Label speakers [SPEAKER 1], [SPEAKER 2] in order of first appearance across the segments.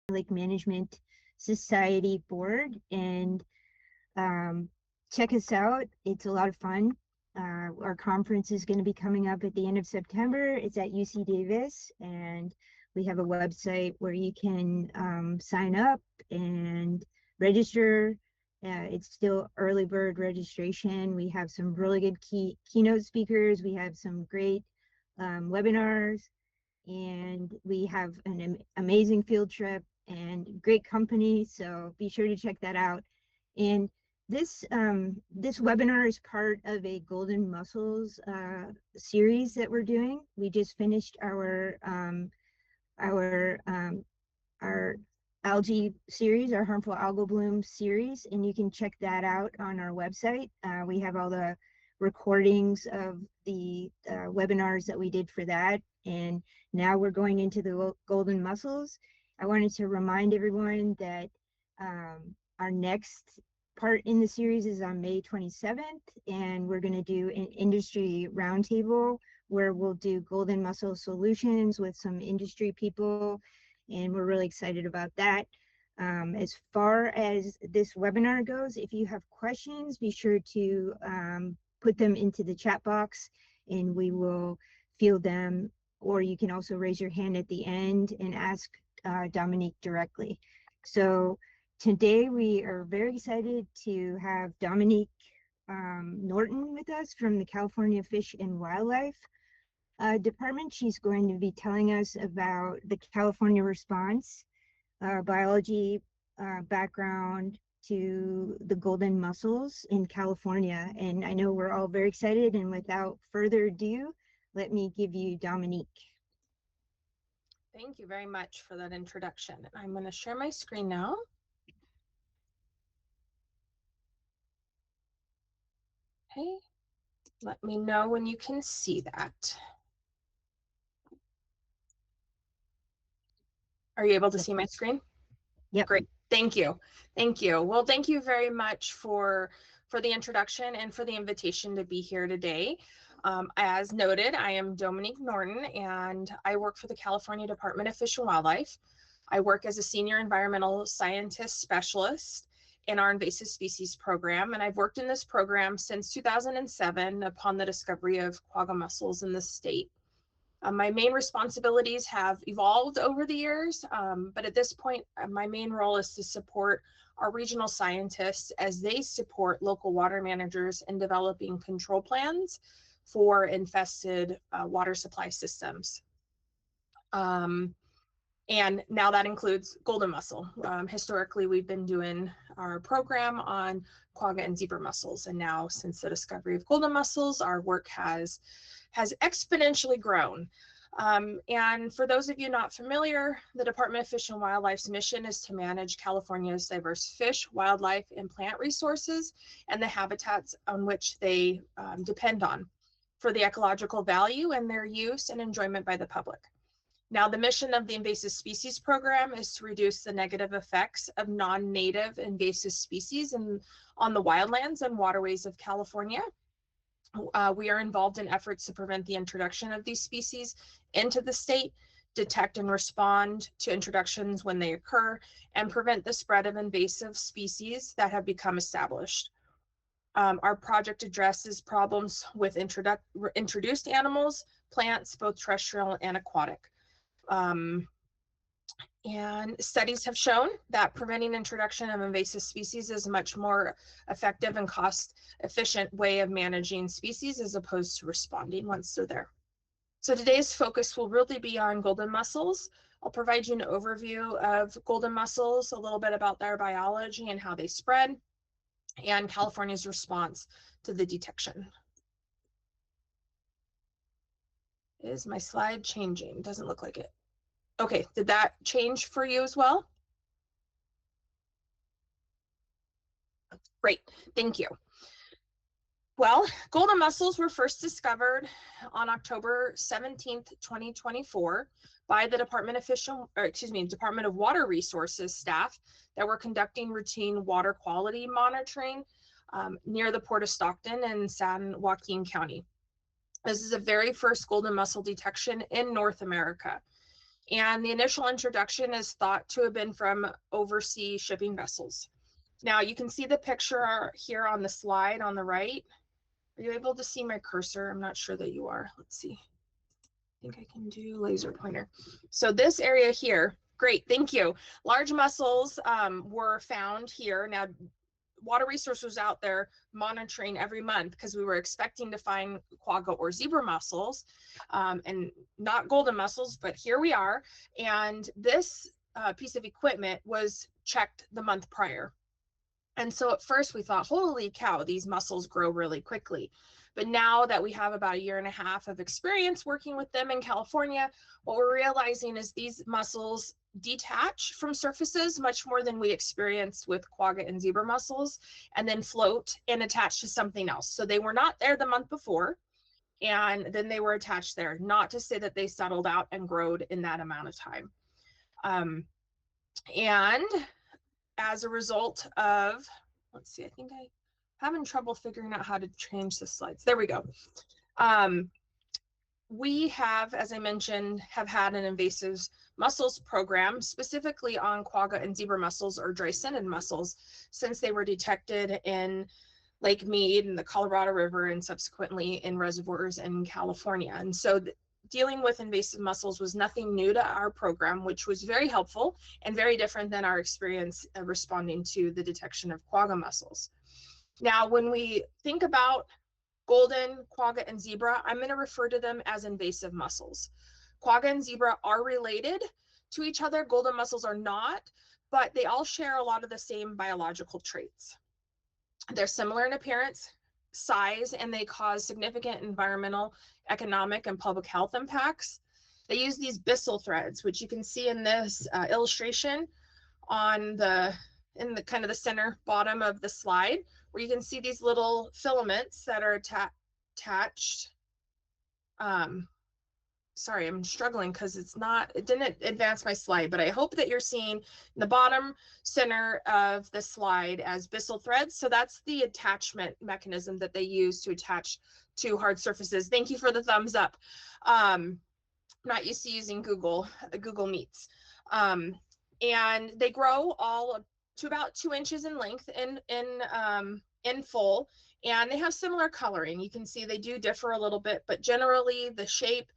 [SPEAKER 1] Lake Management Society board, and check us out. It's a lot of fun. Our conference is going to be coming up at the end of September. It's at UC Davis, and we have a website where you can sign up and register. It's still early bird registration. We have some really good keynote speakers. We have some great webinars, and we have an amazing field trip and great company. So be sure to check that out. And this webinar is part of a Golden Mussels series that we're doing. We just finished our algae series, our harmful algal bloom series, and you can check that out on our website. We have all the recordings of the webinars that we did for that, and now we're going into the golden mussels. I wanted to remind everyone that our next part in the series is on May 27th, and we're going to do an industry roundtable where we'll do golden mussel solutions with some industry people, and we're really excited about that. As far as this webinar goes, if you have questions, be sure to put them into the chat box and we will field them, or you can also raise your hand at the end and ask Dominique directly. So today we are very excited to have Dominique Norton with us from the California Fish and Wildlife Department. She's going to be telling us about the California response, biology background to the golden mussels in California. And I know we're all very excited, and without further ado, let me give you Dominique.
[SPEAKER 2] Thank you very much for that introduction. I'm going to share my screen now. Okay, let me know when you can see that. Are you able to see my screen?
[SPEAKER 1] Yep.
[SPEAKER 2] Great. Thank you. Thank you. Well, thank you very much for the introduction and for the invitation to be here today. As noted, I am Dominique Norton, and I work for the California Department of Fish and Wildlife. I work as a senior environmental scientist specialist in our invasive species program, and I've worked in this program since 2007 upon the discovery of quagga mussels in the state. My main responsibilities have evolved over the years, but at this point, my main role is to support our regional scientists as they support local water managers in developing control plans for infested water supply systems. And now that includes golden mussel. Historically, we've been doing our program on quagga and zebra mussels, and now since the discovery of golden mussels, our work has exponentially grown. And for those of you not familiar, the Department of Fish and Wildlife's mission is to manage California's diverse fish, wildlife, and plant resources and the habitats on which they depend on for the ecological value and their use and enjoyment by the public. Now, the mission of the Invasive Species Program is to reduce the negative effects of non-native invasive species on the wildlands and waterways of California. We are involved in efforts to prevent the introduction of these species into the state, detect and respond to introductions when they occur, and prevent the spread of invasive species that have become established. Our project addresses problems with introduced animals, plants, both terrestrial and aquatic. And studies have shown that preventing introduction of invasive species is a much more effective and cost-efficient way of managing species as opposed to responding once they're there. So today's focus will really be on golden mussels. I'll provide you an overview of golden mussels, a little bit about their biology and how they spread, and California's response to the detection. Is my slide changing? Doesn't look like it. Okay, did that change for you as well? Great, thank you. Well, golden mussels were first discovered on October 17th, 2024 by the Department of Water Resources staff that were conducting routine water quality monitoring near the Port of Stockton in San Joaquin County. This is the very first golden mussel detection in North America. And the initial introduction is thought to have been from overseas shipping vessels. Now you can see the picture here on the slide on the right. Are you able to see my cursor? I'm not sure that you are. Let's see. I think I can do laser pointer. So this area here, great, thank you. Large mussels were found here. Now, Water Resources was out there monitoring every month because we were expecting to find quagga or zebra mussels and not golden mussels, but here we are. And this piece of equipment was checked the month prior. And so at first we thought, holy cow, these mussels grow really quickly. But now that we have about 1.5 years of experience working with them in California, what we're realizing is these mussels detach from surfaces much more than we experienced with quagga and zebra mussels, and then float and attach to something else. So they were not there the month before, and then they were attached there. Not to say that they settled out and growed in that amount of time. And as a result of, let's see, I think I'm having trouble figuring out how to change the slides. There we go. We have, as I mentioned, have had an invasive mussels program specifically on quagga and zebra mussels or dry-scented mussels since they were detected in Lake Mead and the Colorado River and subsequently in reservoirs in California. And so dealing with invasive mussels was nothing new to our program, which was very helpful and very different than our experience responding to the detection of quagga mussels. Now, when we think about golden, quagga, and zebra, I'm going to refer to them as invasive mussels. Quagga and zebra are related to each other. Golden mussels are not, but they all share a lot of the same biological traits. They're similar in appearance, size, and they cause significant environmental, economic, and public health impacts. They use these Mussel threads, which you can see in this illustration on in the kind of the center bottom of the slide, where you can see these little filaments that are attached. Sorry, I'm struggling because it didn't advance my slide, but I hope that you're seeing the bottom center of the slide as Mussel threads. So that's the attachment mechanism that they use to attach to hard surfaces. Thank you for the thumbs up. Not used to using Google Meets. And they grow all to about 2 inches in length in full, and they have similar coloring. You can see they do differ a little bit, but generally the shape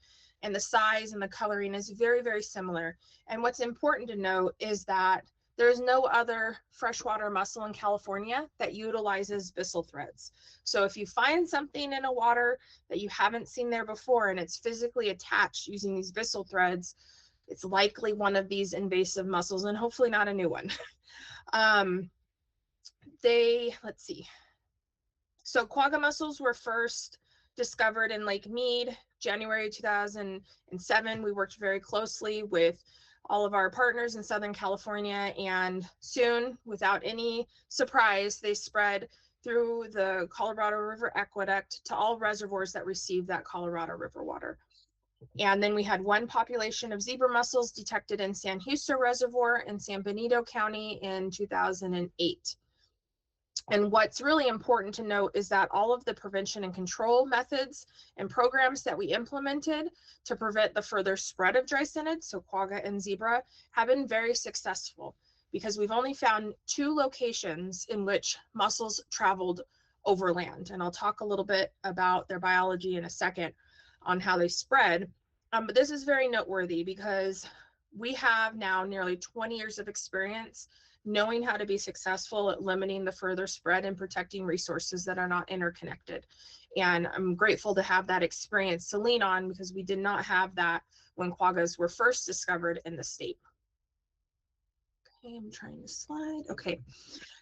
[SPEAKER 2] and the size and the coloring is very, very similar. And what's important to note is that there's no other freshwater mussel in California that utilizes Mussel threads. So if you find something in a water that you haven't seen there before and it's physically attached using these Mussel threads, it's likely one of these invasive mussels and hopefully not a new one. Let's see. So quagga mussels were first discovered in Lake Mead, January 2007. We worked very closely with all of our partners in Southern California, and soon, without any surprise, they spread through the Colorado River aqueduct to all reservoirs that receive that Colorado River water. And then we had one population of zebra mussels detected in San Justo Reservoir in San Benito County in 2008. And what's really important to note is that all of the prevention and control methods and programs that we implemented to prevent the further spread of dry-scented, so quagga and zebra, have been very successful because we've only found 2 locations in which mussels traveled overland. And I'll talk a little bit about their biology in a second on how they spread. But this is very noteworthy because we have now nearly 20 years of experience knowing how to be successful at limiting the further spread and protecting resources that are not interconnected. And I'm grateful to have that experience to lean on because we did not have that when quaggas were first discovered in the state. Okay, I'm trying to slide. Okay,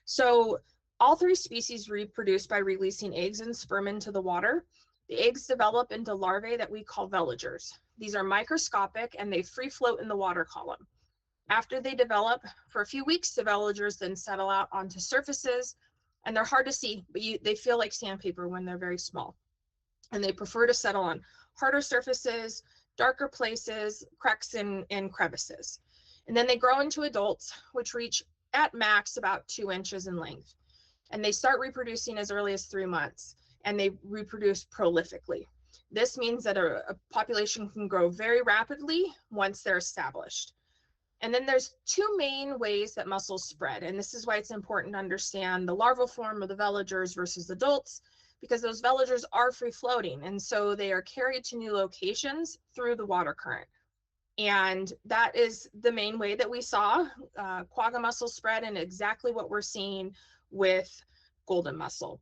[SPEAKER 2] so all 3 species reproduce by releasing eggs and sperm into the water. The eggs develop into larvae that we call veligers. These are microscopic and they free float in the water column. After they develop for a few weeks, the veligers then settle out onto surfaces, and they're hard to see, but they feel like sandpaper when they're very small. And they prefer to settle on harder surfaces, darker places, cracks and crevices. And then they grow into adults, which reach at max about 2 inches in length. And they start reproducing as early as 3 months, and they reproduce prolifically. This means that a population can grow very rapidly once they're established. And then there's two main ways that mussels spread. And this is why it's important to understand the larval form of the veligers versus adults, because those veligers are free floating. And so they are carried to new locations through the water current. And that is the main way that we saw quagga mussel spread, and exactly what we're seeing with golden mussel.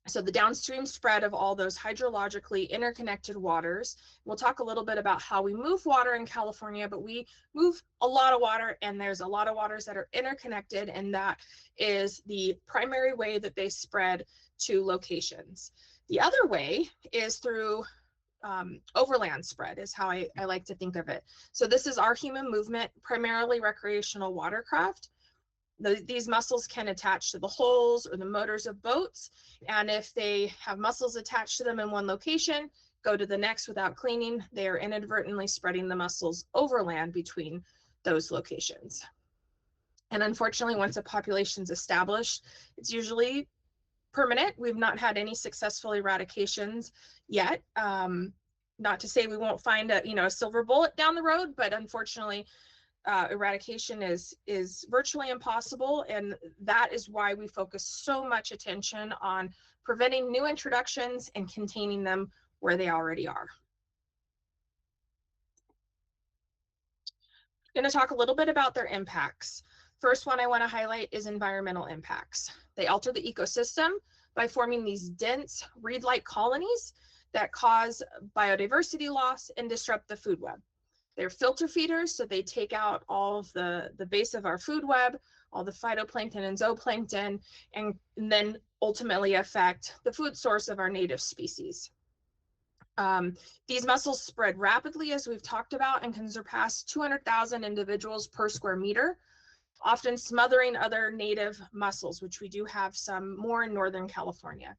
[SPEAKER 2] So the downstream spread of all those hydrologically interconnected waters. We'll talk a little bit about how we move water in California, but we move a lot of water, and there's a lot of waters that are interconnected, and that is the primary way that they spread to locations. The other way is through overland spread, is how I like to think of it. So this is our human movement, primarily recreational watercraft. These mussels can attach to the hulls or the motors of boats, and if they have mussels attached to them in one location, go to the next without cleaning, they are inadvertently spreading the mussels overland between those locations. And unfortunately, once a population's established, it's usually permanent. We've not had any successful eradications yet. Not to say we won't find a silver bullet down the road, but unfortunately, eradication is virtually impossible, and that is why we focus so much attention on preventing new introductions and containing them where they already are. I'm going to talk a little bit about their impacts. First one I want to highlight is environmental impacts. They alter the ecosystem by forming these dense reed-like colonies that cause biodiversity loss and disrupt the food web. They're filter feeders, so they take out all of the base of our food web, all the phytoplankton and zooplankton, and then ultimately affect the food source of our native species. These mussels spread rapidly, as we've talked about, and can surpass 200,000 individuals per square meter, often smothering other native mussels, which we do have some more in Northern California.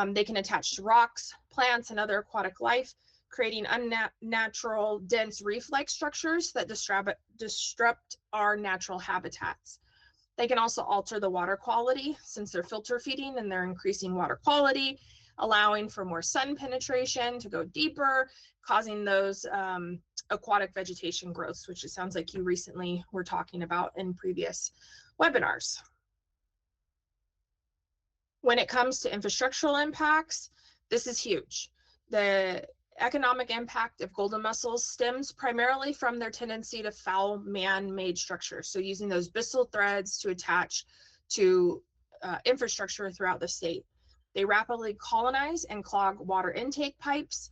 [SPEAKER 2] They can attach to rocks, plants, and other aquatic life, creating unnatural, dense reef-like structures that disrupt our natural habitats. They can also alter the water quality, since they're filter feeding and they're increasing water quality, allowing for more sun penetration to go deeper, causing those aquatic vegetation growths, which it sounds like you recently were talking about in previous webinars. When it comes to infrastructural impacts, this is huge. The economic impact of golden mussels stems primarily from their tendency to foul man-made structures. So using those byssal threads to attach to infrastructure throughout the state. They rapidly colonize and clog water intake pipes,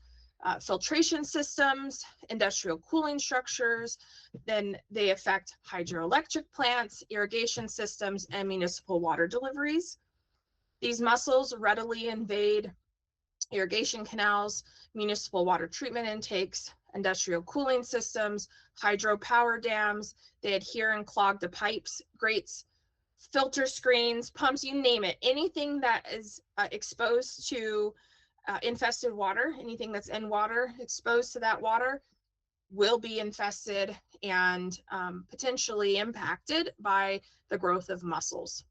[SPEAKER 2] filtration systems, industrial cooling structures. Then they affect hydroelectric plants, irrigation systems, and municipal water deliveries. These mussels readily invade irrigation canals, municipal water treatment intakes, industrial cooling systems, hydropower dams. They adhere and clog the pipes, grates, filter screens, pumps, you name it. Anything that is exposed to infested water, anything that's in water exposed to that water will be infested and potentially impacted by the growth of mussels.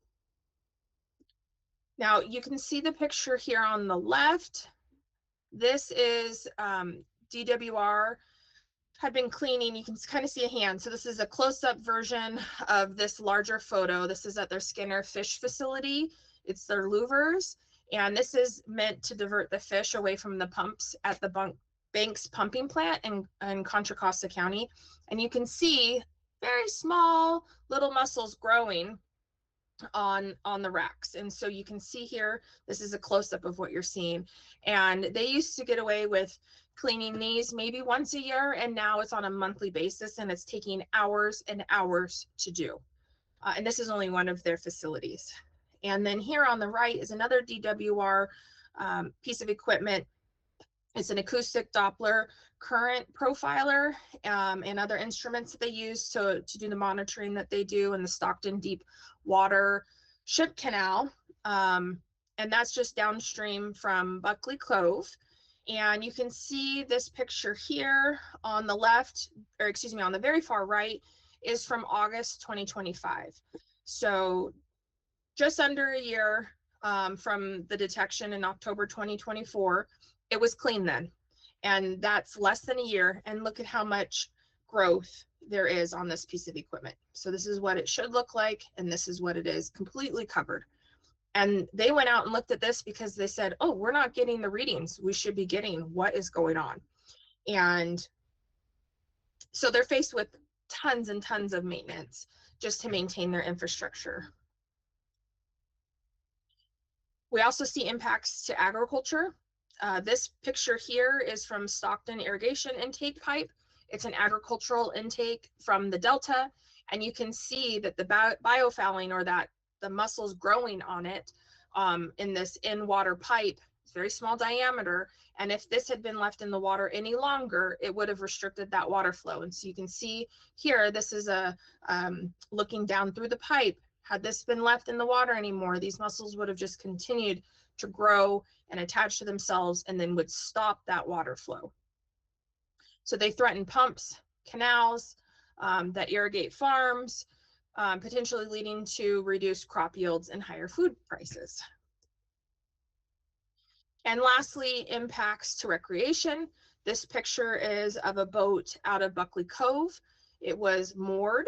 [SPEAKER 2] Now you can see the picture here on the left. This is DWR had been cleaning. You can kind of see a hand. So this is a close-up version of this larger photo. This is at their Skinner fish facility. It's their louvers. And this is meant to divert the fish away from the pumps at the Banks pumping plant in Contra Costa County. And you can see very small little mussels growing on the racks. And so you can see here, this is a close-up of what you're seeing. And they used to get away with cleaning these maybe once a year, and now it's on a monthly basis, and it's taking hours and hours to do. And this is only one of their facilities. And then here on the right is another DWR piece of equipment. It's an acoustic Doppler current profiler and other instruments that they use to do the monitoring that they do in the Stockton Deep Water Ship Canal. And that's just downstream from Buckley Cove. And you can see this picture here on the left, or excuse me, on the very far right is from August 2025. So just under a year from the detection in October 2024. It was clean then. And that's less than a year. And look at how much growth there is on this piece of equipment. So this is what it should look like. And this is what it is, completely covered. And they went out and looked at this because they said, oh, we're not getting the readings we should be getting. What is going on? And so they're faced with tons and tons of maintenance just to maintain their infrastructure. We also see impacts to agriculture. This picture here is from Stockton irrigation intake pipe. It's an agricultural intake from the Delta. And you can see that the biofouling, or that the mussels growing on it in this in-water pipe, it's very small diameter. And if this had been left in the water any longer, it would have restricted that water flow. And so you can see here, this is a looking down through the pipe. Had this been left in the water anymore, these mussels would have just continued to grow and attach to themselves, and then would stop that water flow. So they threaten pumps, canals that irrigate farms, potentially leading to reduced crop yields and higher food prices. And lastly, impacts to recreation. This picture is of a boat out of Buckley Cove. It was moored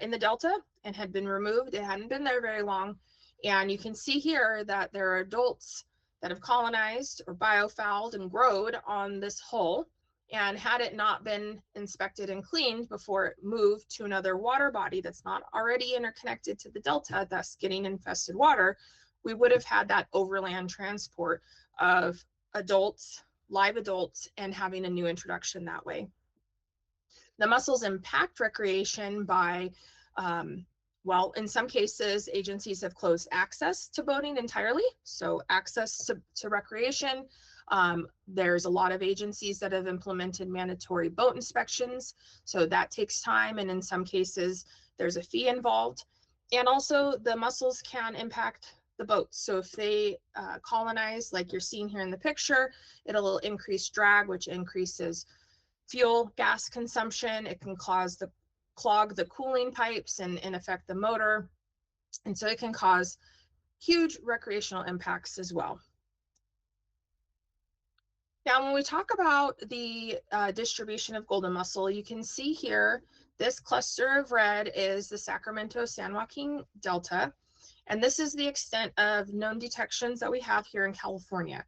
[SPEAKER 2] in the Delta and had been removed. It hadn't been there very long. And you can see here that there are adults that have colonized or biofouled and growed on this hull. And had it not been inspected and cleaned before it moved to another water body that's not already interconnected to the Delta, thus getting infested water, we would have had that overland transport of adults, live adults, and having a new introduction that way. The mussels impact recreation by, well, in some cases, agencies have closed access to boating entirely. So access to recreation. There's a lot of agencies that have implemented mandatory boat inspections. So that takes time. And in some cases, there's a fee involved. And also the mussels can impact the boats. So if they colonize, like you're seeing here in the picture, it'll increase drag, which increases fuel gas consumption. It can clog the cooling pipes and affect the motor. And so it can cause huge recreational impacts as well. Now, when we talk about the distribution of golden mussel, you can see here, this cluster of red is the Sacramento-San Joaquin Delta. And this is the extent of known detections that we have here in California.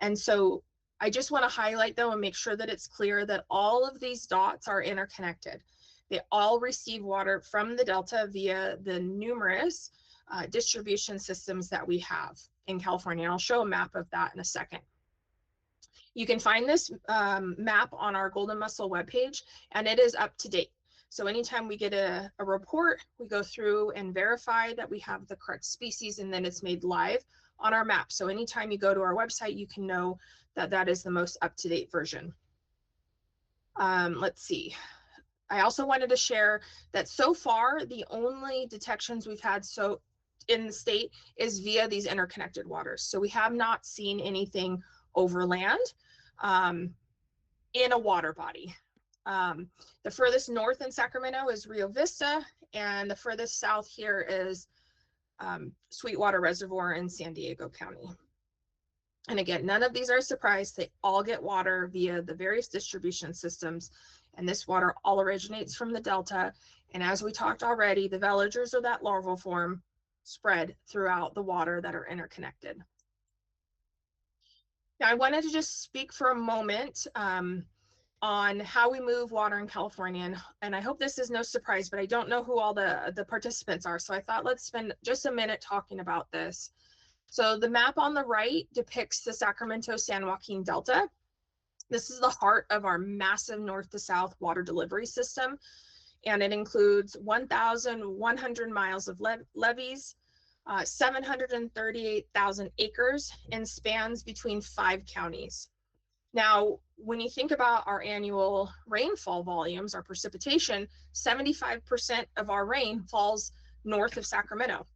[SPEAKER 2] And so I just want to highlight, though, and make sure that it's clear that all of these dots are interconnected. They all receive water from the Delta via the numerous distribution systems that we have in California. And I'll show a map of that in a second. You can find this map on our Golden Mussel webpage, and it is up to date. So anytime we get a report, we go through and verify that we have the correct species, and then it's made live on our map. So anytime you go to our website, you can know that that is the most up-to-date version. Let's see. I also wanted to share that so far, the only detections we've had in the state is via these interconnected waters. So we have not seen anything overland in a water body. The furthest north in Sacramento is Rio Vista, and the furthest south here is Sweetwater Reservoir in San Diego County. And again, none of these are a surprise. They all get water via the various distribution systems, and this water all originates from the Delta. And as we talked already, the veligers of that larval form spread throughout the water that are interconnected. Now, I wanted to just speak for a moment on how we move water in California. And I hope this is no surprise, but I don't know who all the participants are. So I thought let's spend just a minute talking about this. So the map on the right depicts the Sacramento-San Joaquin Delta. This is the heart of our massive north to south water delivery system. And it includes 1,100 miles of levees, 738,000 acres, and spans between 5 counties. Now, when you think about our annual rainfall volumes, our precipitation, 75% of our rain falls north of Sacramento,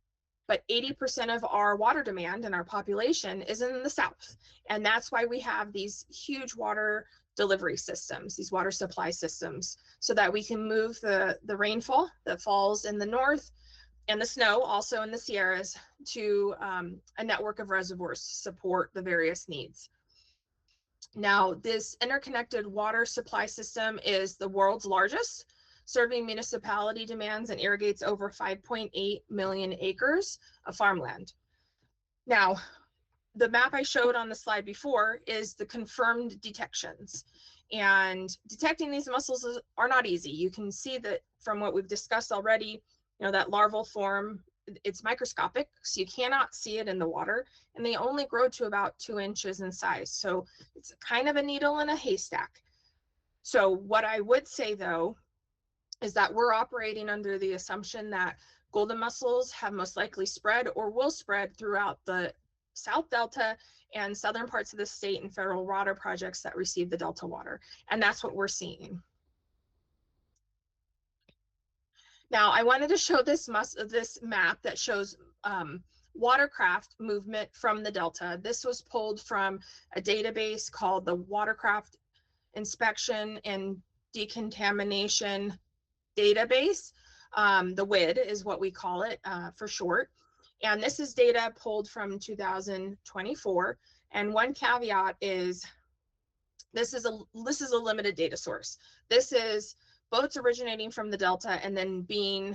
[SPEAKER 2] but 80% of our water demand and our population is in the south. And that's why we have these huge water delivery systems, these water supply systems, so that we can move the rainfall that falls in the north and the snow also in the Sierras to a network of reservoirs to support the various needs. Now, this interconnected water supply system is the world's largest, serving municipality demands and irrigates over 5.8 million acres of farmland. Now, the map I showed on the slide before is the confirmed detections. And detecting these mussels are not easy. You can see that from what we've discussed already, that larval form, it's microscopic, so you cannot see it in the water, and they only grow to about 2 inches in size. So it's kind of a needle in a haystack. So what I would say, though, is that we're operating under the assumption that golden mussels have most likely spread or will spread throughout the South Delta and southern parts of the state and federal water projects that receive the Delta water. And that's what we're seeing. Now, I wanted to show this map that shows watercraft movement from the Delta. This was pulled from a database called the Watercraft Inspection and Decontamination Database. The WID is what we call it for short. And this is data pulled from 2024. And one caveat is this is a limited data source. This is boats originating from the Delta and then being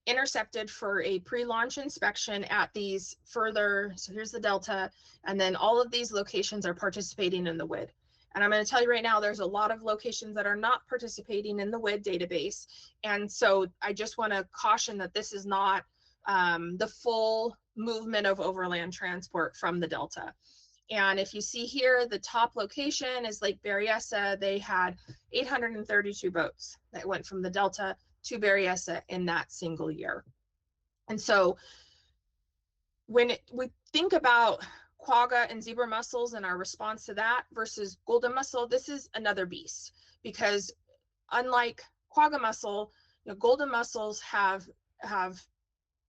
[SPEAKER 2] intercepted for a pre-launch inspection at these further, so here's the Delta, and then all of these locations are participating in the WID. And I'm going to tell you right now, there's a lot of locations that are not participating in the WID database. And so I just want to caution that this is not the full movement of overland transport from the Delta. And if you see here, the top location is Lake Berryessa. They had 832 boats that went from the Delta to Berryessa in that single year. And so when we think about quagga and zebra mussels and our response to that versus golden mussel, this is another beast, because unlike quagga mussel, golden mussels have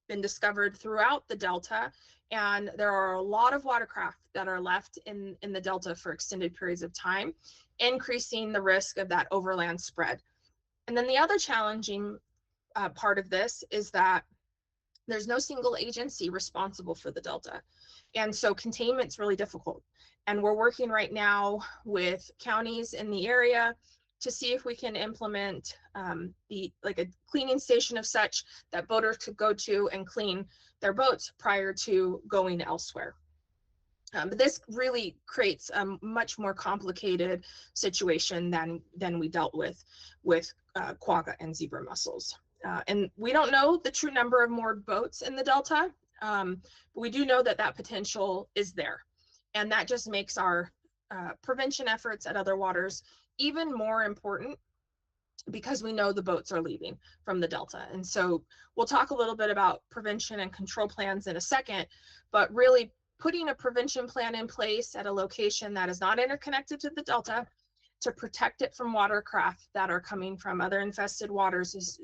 [SPEAKER 2] been discovered throughout the Delta, and there are a lot of watercraft that are left in the Delta for extended periods of time, increasing the risk of that overland spread. And then the other challenging part of this is that there's no single agency responsible for the Delta. And so containment's really difficult. And we're working right now with counties in the area to see if we can implement a cleaning station of such that boaters could go to and clean their boats prior to going elsewhere. But this really creates a much more complicated situation than we dealt with quagga and zebra mussels. And we don't know the true number of more boats in the Delta, but we do know that potential is there. And that just makes our prevention efforts at other waters even more important, because we know the boats are leaving from the Delta. And so we'll talk a little bit about prevention and control plans in a second, but really putting a prevention plan in place at a location that is not interconnected to the Delta to protect it from watercraft that are coming from other infested waters is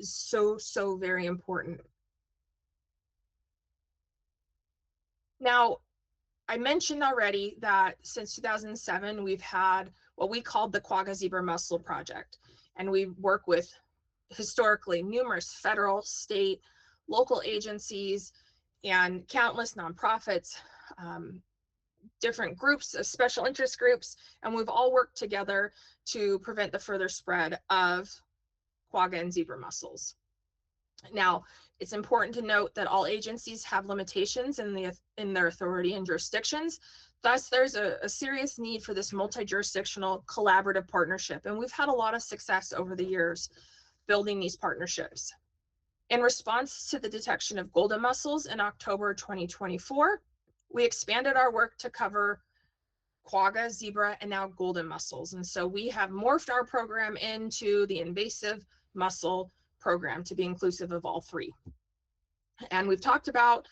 [SPEAKER 2] so very important. Now, I mentioned already that since 2007, we've had what we called the Quagga Zebra Mussel Project. And we work with historically numerous federal, state, local agencies, and countless nonprofits, different groups, special interest groups, and we've all worked together to prevent the further spread of quagga and zebra mussels. Now, it's important to note that all agencies have limitations in their authority and jurisdictions. Thus, there's a serious need for this multi-jurisdictional collaborative partnership, and we've had a lot of success over the years building these partnerships. In response to the detection of golden mussels in October 2024, we expanded our work to cover quagga, zebra, and now golden mussels. And so we have morphed our program into the invasive mussel program to be inclusive of all three. And we've talked about,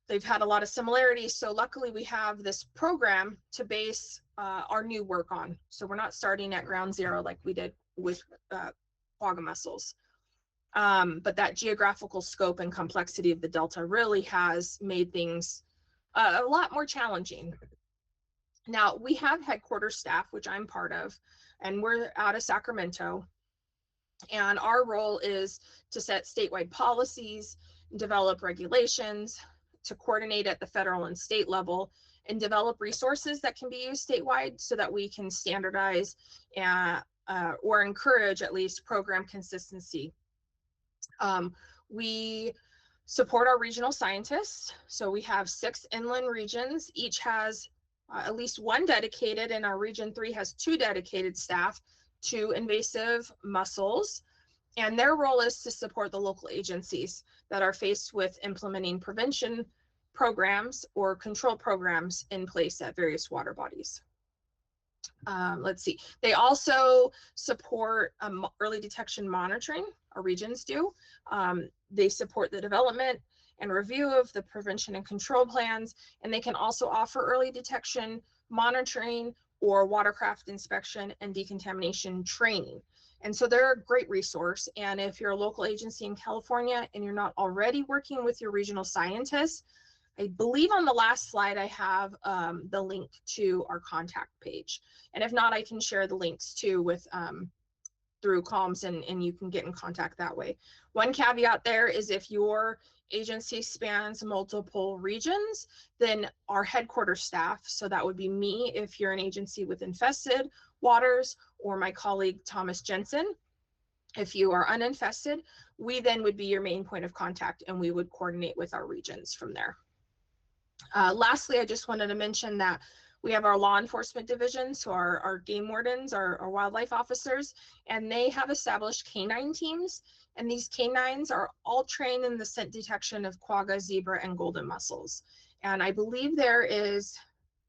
[SPEAKER 2] they've had a lot of similarities. So luckily we have this program to base our new work on. So we're not starting at ground zero like we did with quagga mussels. But that geographical scope and complexity of the Delta really has made things a lot more challenging. Now, we have headquarters staff, which I'm part of, and we're out of Sacramento. And our role is to set statewide policies, develop regulations, to coordinate at the federal and state level and develop resources that can be used statewide so that we can standardize or encourage at least program consistency. We support our regional scientists. So we have 6 inland regions. Each has at least 1 dedicated, and our region 3 has 2 dedicated staff to invasive mussels. And their role is to support the local agencies that are faced with implementing prevention programs or control programs in place at various water bodies. Let's see. They also support early detection monitoring. Our regions do. They support the development and review of the prevention and control plans, and they can also offer early detection monitoring or watercraft inspection and decontamination training. And so they're a great resource. And if you're a local agency in California and you're not already working with your regional scientists, I believe on the last slide I have the link to our contact page. And if not, I can share the links too with through comms, and you can get in contact that way. One caveat there is if your agency spans multiple regions, then our headquarters staff, so that would be me if you're an agency with infested waters, or my colleague Thomas Jensen if you are uninfested, we then would be your main point of contact, and we would coordinate with our regions from there. Lastly, I just wanted to mention that we have our law enforcement division, so our game wardens, our wildlife officers, and they have established canine teams, and these canines are all trained in the scent detection of quagga, zebra, and golden mussels. And I believe there is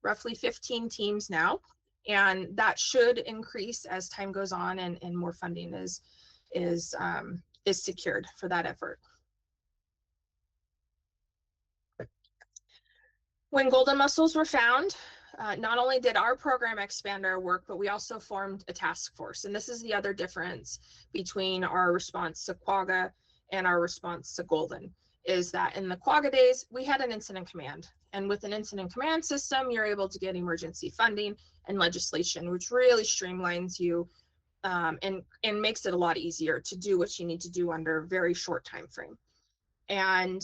[SPEAKER 2] roughly 15 teams now, and that should increase as time goes on and more funding is secured for that effort. When golden mussels were found, not only did our program expand our work, but we also formed a task force. And this is the other difference between our response to quagga and our response to golden, is that in the quagga days, we had an incident command. And with an incident command system, you're able to get emergency funding and legislation, which really streamlines you and makes it a lot easier to do what you need to do under a very short time frame. And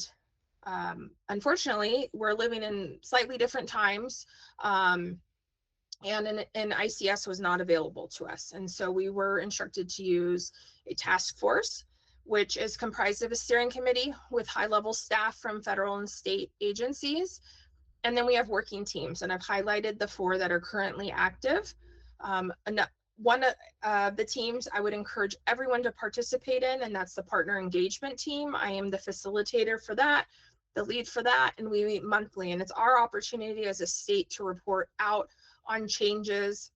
[SPEAKER 2] unfortunately, we're living in slightly different times, and an ICS was not available to us. And so we were instructed to use a task force, which is comprised of a steering committee with high-level staff from federal and state agencies. And then we have working teams, and I've highlighted the 4 that are currently active. One of the teams I would encourage everyone to participate in, and that's the partner engagement team. I am the facilitator for that, the lead for that, and we meet monthly. And it's our opportunity as a state to report out on changes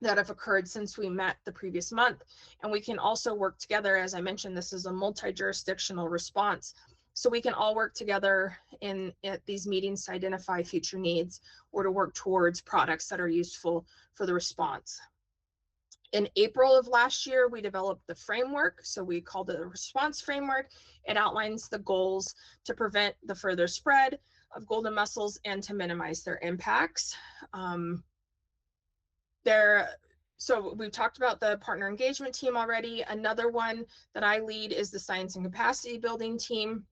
[SPEAKER 2] that have occurred since we met the previous month. And we can also work together. As I mentioned, this is a multi-jurisdictional response. So we can all work together at these meetings to identify future needs or to work towards products that are useful for the response. In April of last year, we developed the framework. So we called it a response framework. It outlines the goals to prevent the further spread of golden mussels and to minimize their impacts. So we've talked about the partner engagement team already. Another one that I lead is the science and capacity building team.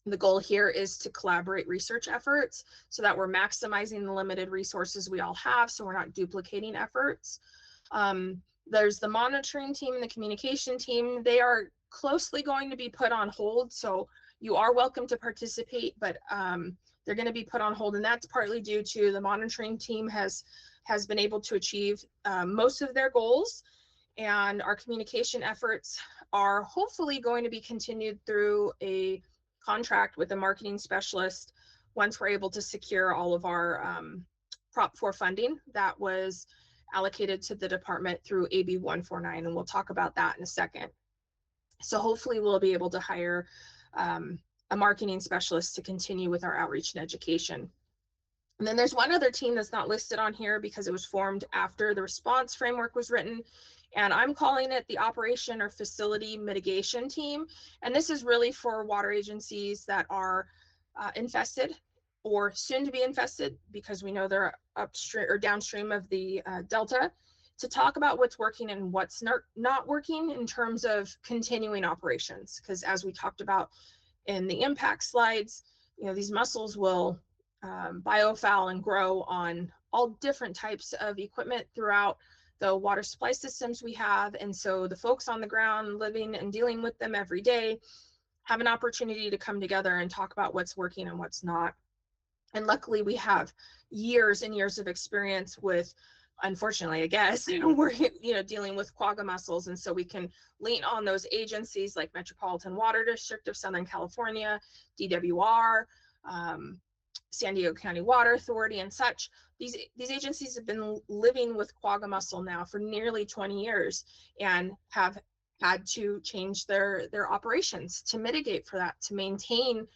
[SPEAKER 2] The goal here is to collaborate research efforts so that we're maximizing the limited resources we all have, so we're not duplicating efforts. There's the monitoring team and the communication team. They are closely going to be put on hold, so you are welcome to participate, but they're going to be put on hold, and that's partly due to the monitoring team has been able to achieve most of their goals, and our communication efforts are hopefully going to be continued through a contract with a marketing specialist once we're able to secure all of our Prop 4 funding that was allocated to the department through AB 149, and we'll talk about that in a second. So hopefully we'll be able to hire a marketing specialist to continue with our outreach and education. And then there's one other team that's not listed on here because it was formed after the response framework was written, and I'm calling it the Operation or Facility Mitigation Team. And this is really for water agencies that are infested or soon to be infested, because we know they're upstream or downstream of the Delta, to talk about what's working and what's not working in terms of continuing operations. Because as we talked about in the impact slides, these mussels will biofoul and grow on all different types of equipment throughout the water supply systems we have. And so the folks on the ground living and dealing with them every day have an opportunity to come together and talk about what's working and what's not. And luckily we have years and years of experience with, unfortunately, I guess, we're dealing with quagga mussels. And so we can lean on those agencies like Metropolitan Water District of Southern California, DWR, San Diego County Water Authority, and such. These agencies have been living with quagga mussel now for nearly 20 years and have had to change their operations to mitigate for that, to maintain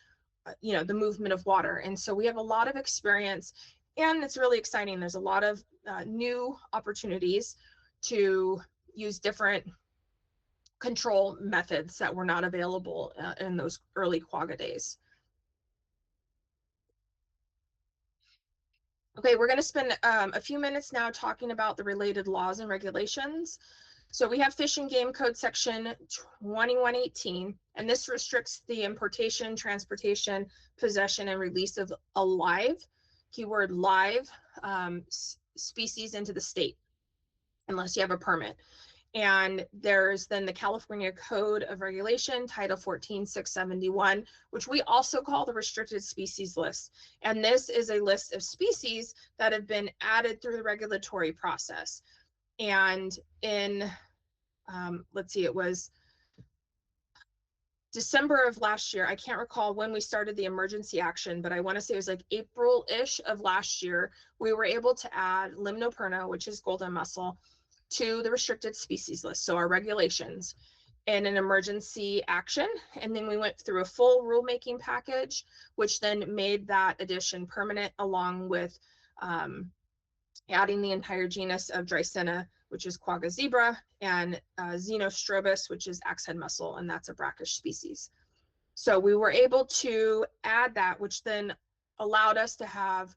[SPEAKER 2] the movement of water. And so we have a lot of experience, and it's really exciting. There's a lot of new opportunities to use different control methods that were not available in those early quagga days. Okay, we're going to spend a few minutes now talking about the related laws and regulations. So we have Fish and Game Code Section 2118, and this restricts the importation, transportation, possession, and release of a live, keyword live, species into the state, unless you have a permit. And there's then the California Code of Regulation, Title 14-671, which we also call the Restricted Species List. And this is a list of species that have been added through the regulatory process. And in, let's see, it was December of last year. I can't recall when we started the emergency action, but I want to say it was like April-ish of last year, we were able to add limnoperna, which is golden mussel, to the restricted species list, so our regulations, in an emergency action. And then we went through a full rulemaking package, which then made that addition permanent, along with adding the entire genus of Dreissena, which is quagga zebra, and Xenostrobus, which is axehead mussel, and that's a brackish species. So we were able to add that, which then allowed us to have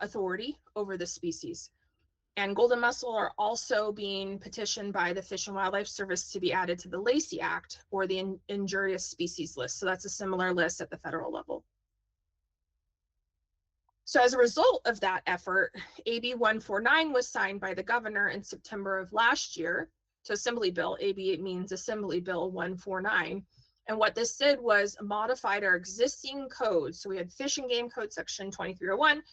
[SPEAKER 2] authority over the species. And golden mussel are also being petitioned by the Fish and Wildlife Service to be added to the Lacey Act, or the injurious species list. So that's a similar list at the federal level. So as a result of that effort, AB 149 was signed by the governor in September of last year. So Assembly Bill, AB means Assembly Bill 149. And what this did was modified our existing codes. So we had Fish and Game Code Section 2301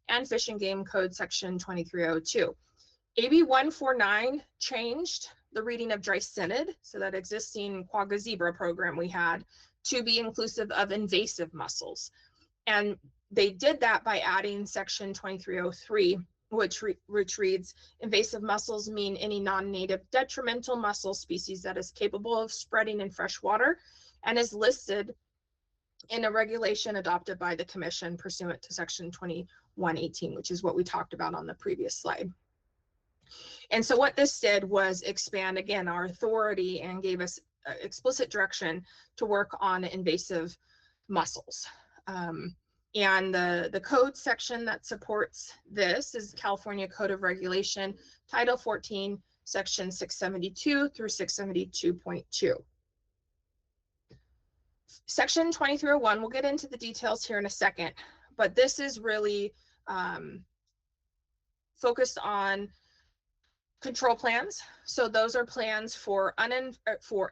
[SPEAKER 2] and Fish and Game Code Section 2302. AB 149 changed the reading of Dreissenid, so that existing quagga zebra program we had, to be inclusive of invasive mussels. And they did that by adding Section 2303, which reads, invasive mussels mean any non-native detrimental mussel species that is capable of spreading in fresh water and is listed in a regulation adopted by the Commission pursuant to Section 2118, which is what we talked about on the previous slide. And so what this did was expand, again, our authority and gave us explicit direction to work on invasive mussels. And the code section that supports this is California Code of Regulation, Title 14, Section 672 through 672.2. Section 2301, we'll get into the details here in a second, but this is really focused on control plans. So those are plans for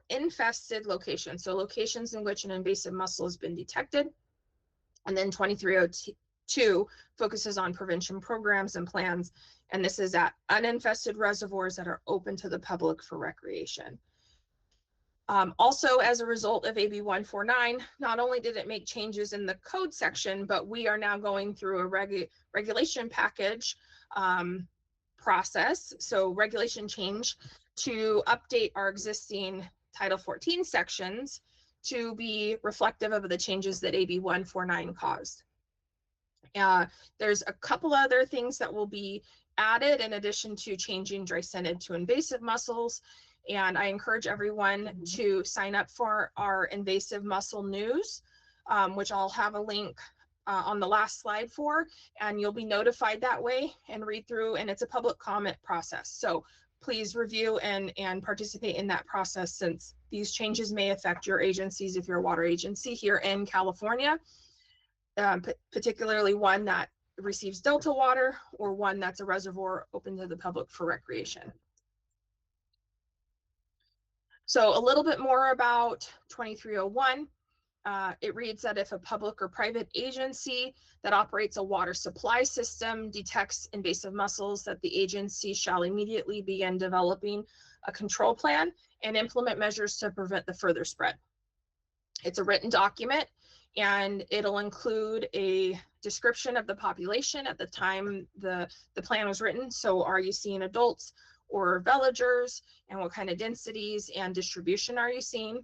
[SPEAKER 2] infested locations, so locations in which an invasive mussel has been detected. And then 2302 focuses on prevention programs and plans, and this is at uninfested reservoirs that are open to the public for recreation. Also, as a result of AB 149, not only did it make changes in the code section, but we are now going through a regulation package process, so regulation change to update our existing Title 14 sections to be reflective of the changes that AB 149 caused. There's a couple other things that will be added in addition to changing Dreissenid to invasive mussels, and I encourage everyone to sign up for our invasive mussel news, which I'll have a link on the last slide for, and you'll be notified that way and read through, and it's a public comment process. So please review and participate in that process, since these changes may affect your agencies if you're a water agency here in California. particularly one that receives delta water or one that's a reservoir open to the public for recreation. So a little bit more about 2301. It reads that if a public or private agency that operates a water supply system detects invasive mussels, that the agency shall immediately begin developing a control plan and implement measures to prevent the further spread. It's a written document, and it'll include a description of the population at the time the plan was written. So are you seeing adults or villagers, and what kind of densities and distribution are you seeing?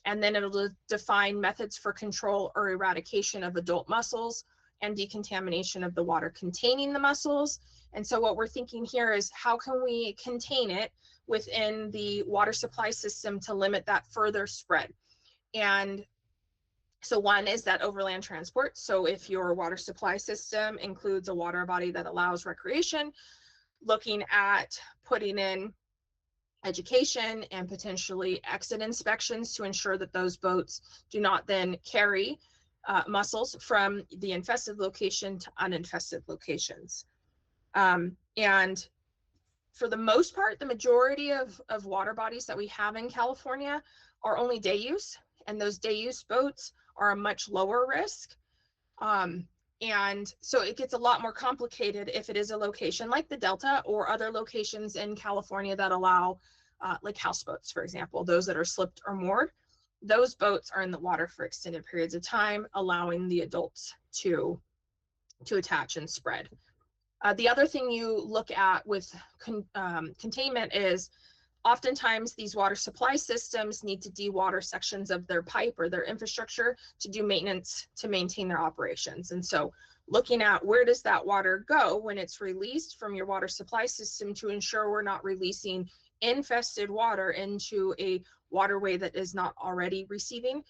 [SPEAKER 2] And then it'll define methods for control or eradication of adult mussels and decontamination of the water containing the mussels. And so what we're thinking here is, how can we contain it within the water supply system to limit that further spread? And so one is that overland transport. So if your water supply system includes a water body that allows recreation, looking at putting in education and potentially exit inspections to ensure that those boats do not then carry mussels from the infested location to uninfested locations. And for the most part, the majority of water bodies that we have in California are only day use, and those day use boats are a much lower risk. And so it gets a lot more complicated if it is a location like the Delta or other locations in California that allow like houseboats, for example, those that are slipped or moored. Those boats are in the water for extended periods of time, allowing the adults to attach and spread. The other thing you look at with containment is, oftentimes these water supply systems need to dewater sections of their pipe or their infrastructure to do maintenance to maintain their operations. And so looking at where does that water go when it's released from your water supply system to ensure we're not releasing infested water into a waterway that is not already receiving,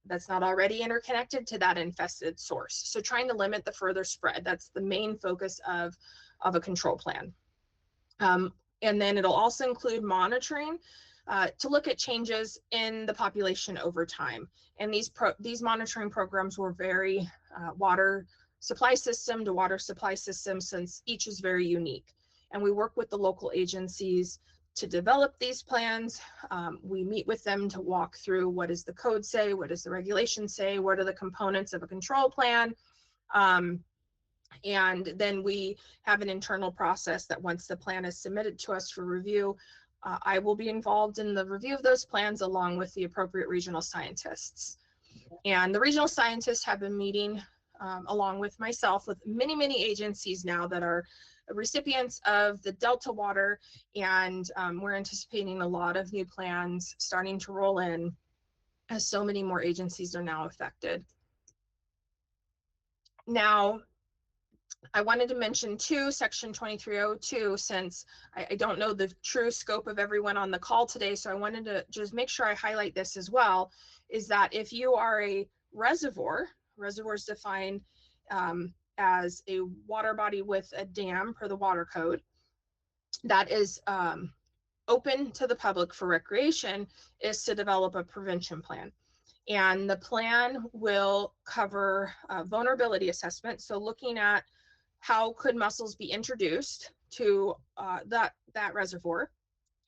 [SPEAKER 2] that's not already interconnected to that infested source. So trying to limit the further spread, that's the main focus of a control plan. And then it'll also include monitoring to look at changes in the population over time. And these monitoring programs will vary water supply system to water supply system, since each is very unique. And we work with the local agencies to develop these plans. We meet with them to walk through, what does the code say, what does the regulation say, what are the components of a control plan. And then we have an internal process that once the plan is submitted to us for review, I will be involved in the review of those plans along with the appropriate regional scientists. And the regional scientists have been meeting along with myself with many, many agencies now that are recipients of the Delta water. And we're anticipating a lot of new plans starting to roll in as so many more agencies are now affected. Now, I wanted to mention too, section 2302, since I don't know the true scope of everyone on the call today, so I wanted to just make sure I highlight this as well, is that if you are a reservoir is defined as a water body with a dam per the water code that is open to the public for recreation, is to develop a prevention plan. And the plan will cover vulnerability assessment, so looking at how could mussels be introduced to that reservoir,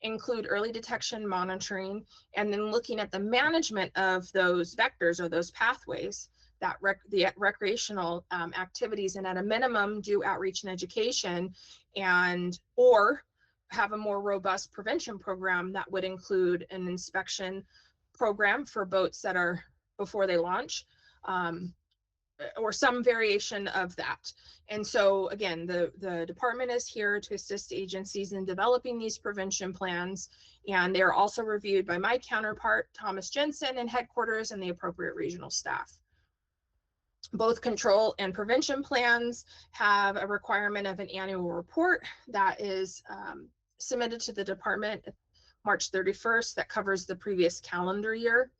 [SPEAKER 2] include early detection, monitoring, and then looking at the management of those vectors or those pathways, that the recreational activities, and at a minimum do outreach and education, and or have a more robust prevention program that would include an inspection program for boats that are before they launch, or some variation of that. And so again, the department is here to assist agencies in developing these prevention plans, and they're also reviewed by my counterpart, Thomas Jensen, in headquarters, and the appropriate regional staff. Both control and prevention plans have a requirement of an annual report that is submitted to the department March 31st, that covers the previous calendar year.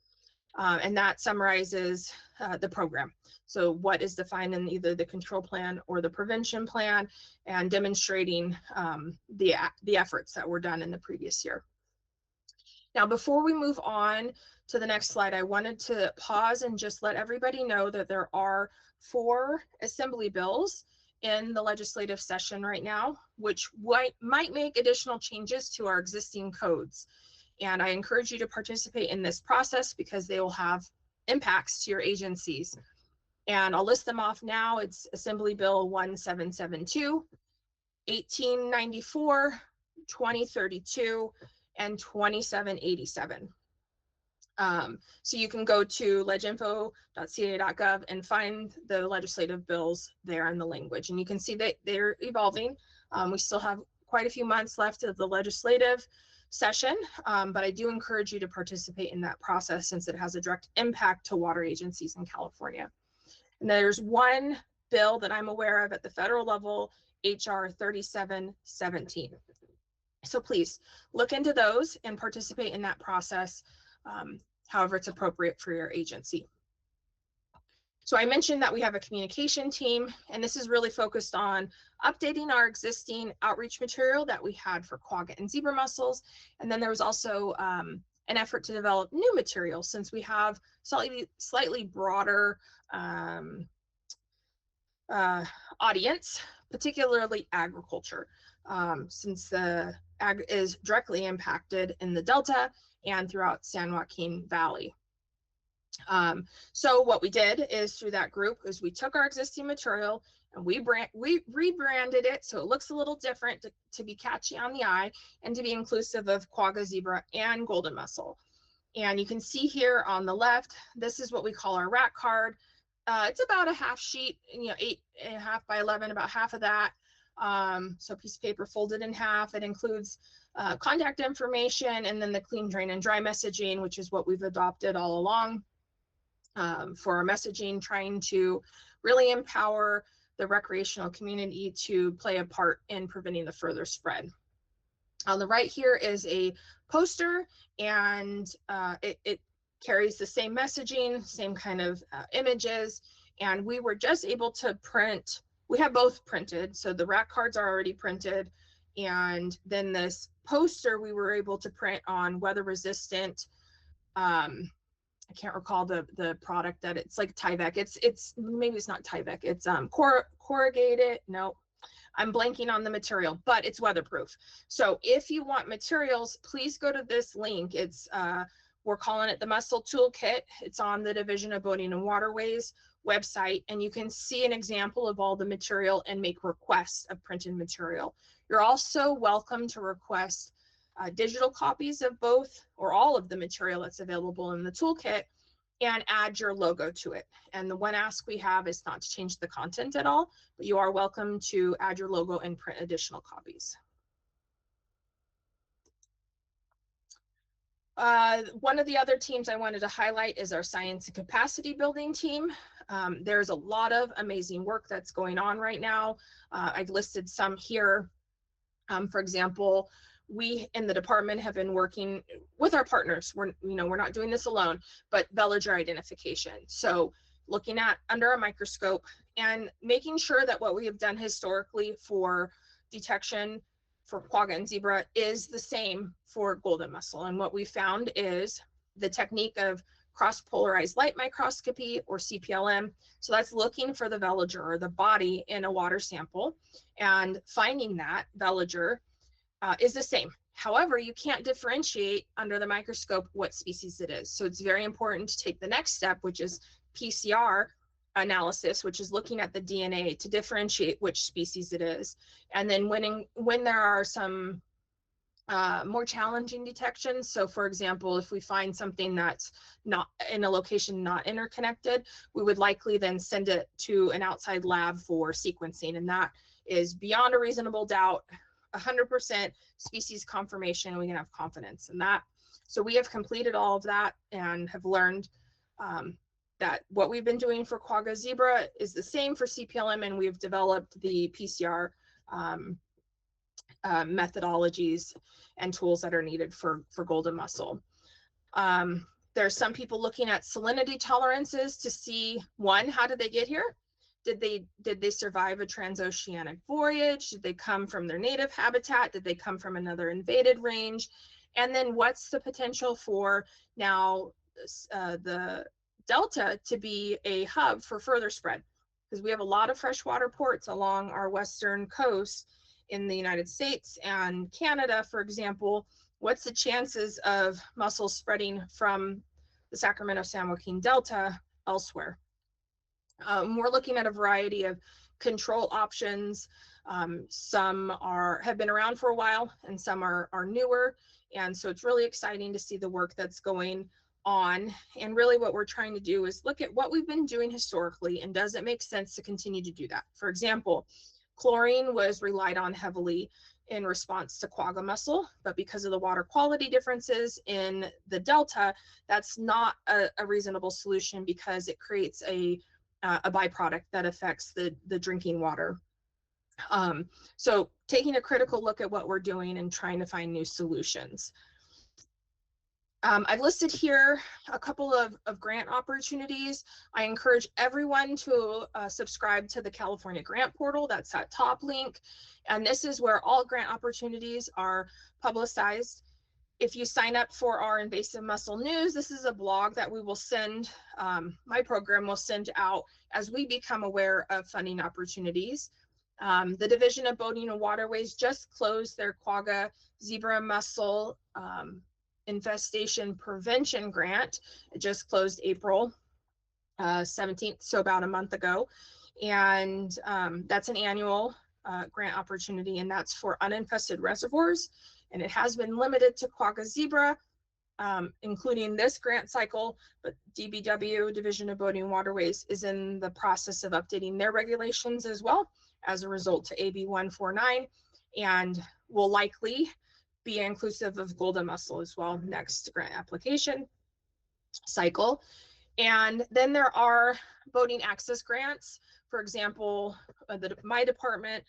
[SPEAKER 2] And that summarizes the program. So what is defined in either the control plan or the prevention plan, and demonstrating the efforts that were done in the previous year. Now, before we move on to the next slide, I wanted to pause and just let everybody know that there are 4 assembly bills in the legislative session right now, which might make additional changes to our existing codes. And I encourage you to participate in this process because they will have impacts to your agencies. And I'll list them off now. It's Assembly Bill 1772, 1894, 2032, and 2787. So you can go to leginfo.ca.gov and find the legislative bills there in the language. And you can see that they're evolving. We still have quite a few months left of the legislative session, but I do encourage you to participate in that process since it has a direct impact to water agencies in California. And there's one bill that I'm aware of at the federal level, HR 3717. So please look into those and participate in that process, however it's appropriate for your agency. So I mentioned that we have a communication team, and this is really focused on updating our existing outreach material that we had for quagga and zebra mussels. And then there was also an effort to develop new material since we have slightly broader audience, particularly agriculture, since the ag is directly impacted in the Delta and throughout San Joaquin Valley. So what we did is through that group is we took our existing material and we rebranded it so it looks a little different to be catchy on the eye and to be inclusive of quagga, zebra, and golden mussel. And you can see here on the left, this is what we call our rack card. It's about a half sheet, 8.5 by 11, about half of that. So a piece of paper folded in half. It includes contact information and then the clean, drain, and dry messaging, which is what we've adopted all along for our messaging, trying to really empower the recreational community to play a part in preventing the further spread. On the right here is a poster, and it carries the same messaging, same kind of images, and we were just able to print. We have both printed, so the rack cards are already printed, and then this poster we were able to print on weather resistant. I can't recall the product that it's like Tyvek. It's maybe it's not Tyvek. It's corrugated. No, I'm blanking on the material, but it's weatherproof. So if you want materials, please go to this link. It's we're calling it the Mussel Toolkit. It's on the Division of Boating and Waterways website, and you can see an example of all the material and make requests of printed material. You're also welcome to request digital copies of both or all of the material that's available in the toolkit and add your logo to it. And the one ask we have is not to change the content at all, but you are welcome to add your logo and print additional copies. One of the other teams I wanted to highlight is our science and capacity building team. There's a lot of amazing work that's going on right now. I've listed some here. For example, we in the department have been working with our partners. We're not doing this alone, but villager identification. So looking at under a microscope and making sure that what we have done historically for detection for quagga and zebra is the same for golden mussel. And what we found is the technique of cross-polarized light microscopy, or CPLM. So that's looking for the veliger or the body in a water sample and finding that veliger is the same. However, you can't differentiate under the microscope what species it is. So it's very important to take the next step, which is PCR analysis, which is looking at the DNA to differentiate which species it is. And then when there are some more challenging detections, so for example, if we find something that's not in a location not interconnected, we would likely then send it to an outside lab for sequencing, and that is beyond a reasonable doubt 100% species confirmation. We can have confidence in that. So we have completed all of that and have learned that what we've been doing for quagga zebra is the same for CPLM, and we've developed the PCR methodologies and tools that are needed for golden mussel. There's some people looking at salinity tolerances to see, one, how did they get here? Did they survive a transoceanic voyage? Did they come from their native habitat? Did they come from another invaded range? And then what's the potential for now the Delta to be a hub for further spread, because we have a lot of freshwater ports along our western coast in the United States and Canada, for example. What's the chances of mussels spreading from the Sacramento-San Joaquin Delta elsewhere? We're looking at a variety of control options. Some have been around for a while, and some are newer. And so it's really exciting to see the work that's going on. And really what we're trying to do is look at what we've been doing historically, and does it make sense to continue to do that? For example, chlorine was relied on heavily in response to quagga mussel, but because of the water quality differences in the Delta, that's not a reasonable solution, because it creates a byproduct that affects the drinking water. So taking a critical look at what we're doing and trying to find new solutions. I've listed here a couple of grant opportunities. I encourage everyone to subscribe to the California Grant Portal. That's that top link. And this is where all grant opportunities are publicized. If you sign up for our invasive mussel news, this is a blog that we will send, my program will send out as we become aware of funding opportunities. The Division of Boating and Waterways just closed their quagga zebra mussel infestation prevention grant. It just closed April 17th, so about a month ago. And that's an annual grant opportunity, and that's for uninfested reservoirs. And it has been limited to quagga zebra, including this grant cycle, but DBW, Division of Boating and Waterways, is in the process of updating their regulations as well as a result to AB 149, and will likely be inclusive of golden mussel as well next grant application cycle. And then there are boating access grants. For example, my department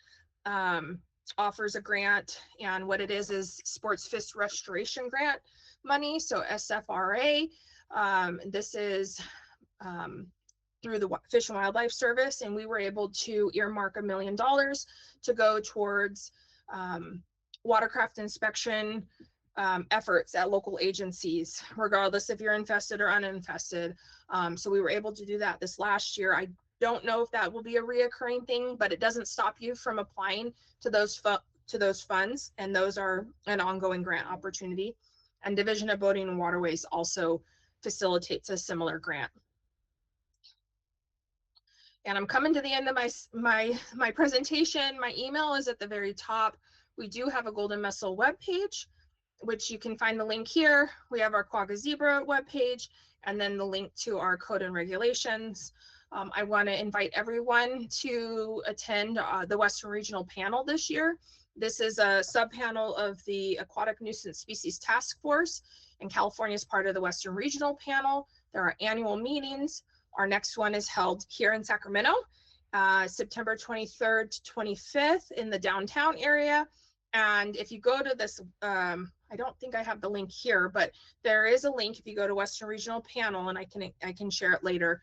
[SPEAKER 2] offers a grant, and what it is sports fish restoration grant money, so SFRA. This is through the Fish and Wildlife Service, and we were able to earmark $1 million to go towards watercraft inspection efforts at local agencies, regardless if you're infested or uninfested. So we were able to do that this last year. I don't know if that will be a reoccurring thing, but it doesn't stop you from applying to those funds, and those are an ongoing grant opportunity. And Division of Boating and Waterways also facilitates a similar grant. And I'm coming to the end of my presentation. My email is at the very top. We do have a golden mussel webpage, which you can find the link here. We have our quagga zebra webpage, and then the link to our code and regulations. I want to invite everyone to attend the Western Regional Panel this year. This is a sub-panel of the Aquatic Nuisance Species Task Force, and California is part of the Western Regional Panel. There are annual meetings. Our next one is held here in Sacramento, September 23rd to 25th in the downtown area. And if you go to this, I don't think I have the link here, but there is a link. If you go to Western Regional Panel, and I can share it later,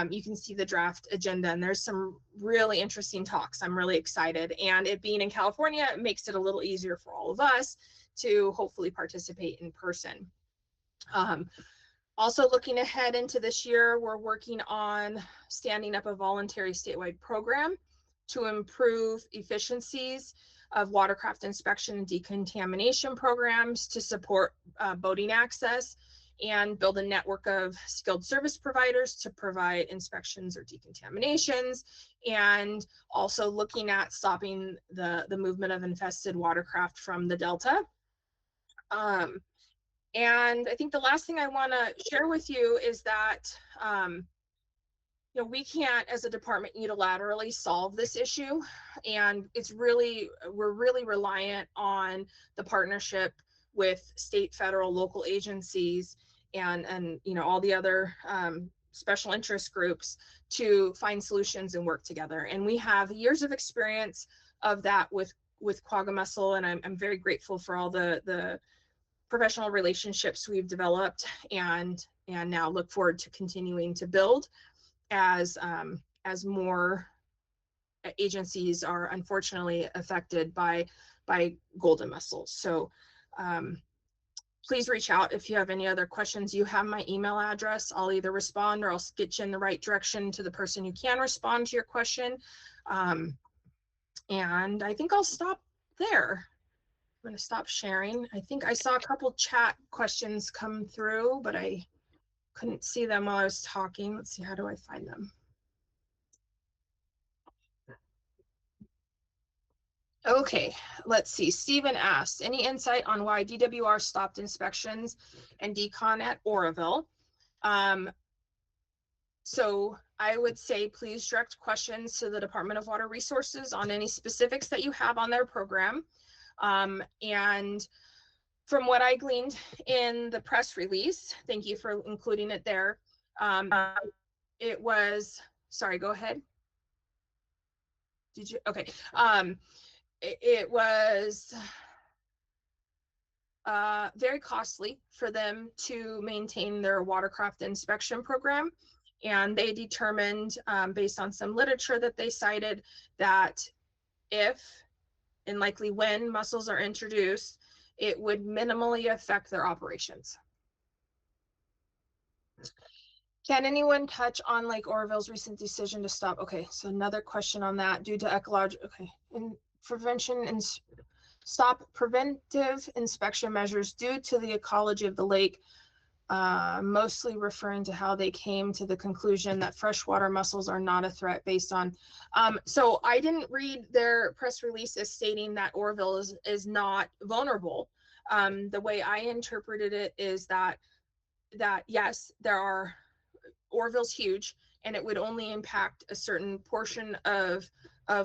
[SPEAKER 2] you can see the draft agenda, and there's some really interesting talks. I'm really excited, and it being in California, it makes it a little easier for all of us to hopefully participate in person. Also looking ahead into this year, we're working on standing up a voluntary statewide program to improve efficiencies of watercraft inspection and decontamination programs to support boating access, and build a network of skilled service providers to provide inspections or decontaminations, and also looking at stopping the movement of infested watercraft from the Delta. And I think the last thing I want to share with you is that we can't, as a department, unilaterally solve this issue, and we're really reliant on the partnership with state, federal, local agencies, and all the other special interest groups to find solutions and work together. And we have years of experience of that with quagga mussel, and I'm very grateful for all the professional relationships we've developed, and now look forward to continuing to build as more agencies are unfortunately affected by golden mussels. So please reach out if you have any other questions. You have my email address. I'll either respond or I'll get you in the right direction to the person who can respond to your question. And I think I'll stop there. I'm going to stop sharing. I think I saw a couple chat questions come through, but I couldn't see them while I was talking. Let's see, how do I find them? Okay, let's see. Stephen asked, any insight on why DWR stopped inspections and decon at Oroville? So I would say please direct questions to the Department of Water Resources on any specifics that you have on their program. And from what I gleaned in the press release, thank you for including it there. It was, sorry, go ahead. Did you? Okay. It was very costly for them to maintain their watercraft inspection program. And they determined, based on some literature that they cited, that if and likely when mussels are introduced, it would minimally affect their operations. Can anyone touch on Lake Oroville's recent decision to stop? Okay, so another question on that due to ecological, okay, in prevention and stop preventive inspection measures due to the ecology of the lake, mostly referring to how they came to the conclusion that freshwater mussels are not a threat based on. So I didn't read their press release as stating that Oroville is not vulnerable. The way I interpreted it is that yes, Oroville's huge, and it would only impact a certain portion of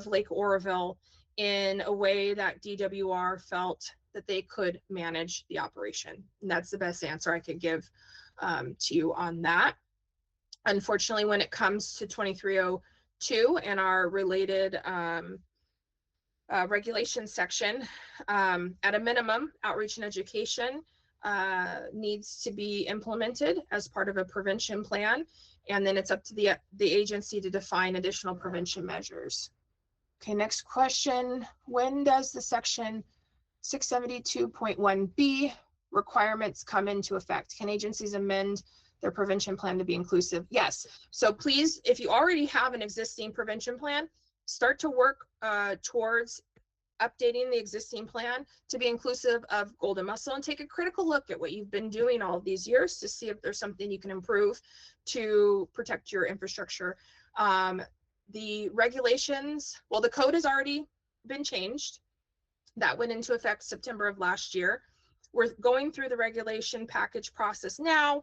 [SPEAKER 2] Lake Oroville in a way that DWR felt that they could manage the operation. And that's the best answer I could give to you on that. Unfortunately, when it comes to 2302 and our related regulation section, at a minimum, outreach and education needs to be implemented as part of a prevention plan. And then it's up to the agency to define additional prevention measures. Okay, next question. When does the section 672.1B requirements come into effect? Can agencies amend their prevention plan to be inclusive? Yes. So please, if you already have an existing prevention plan, start to work towards updating the existing plan to be inclusive of golden mussel, and take a critical look at what you've been doing all of these years to see if there's something you can improve to protect your infrastructure. The regulations, well, the code has already been changed. That went into effect September of last year. We're going through the regulation package process now,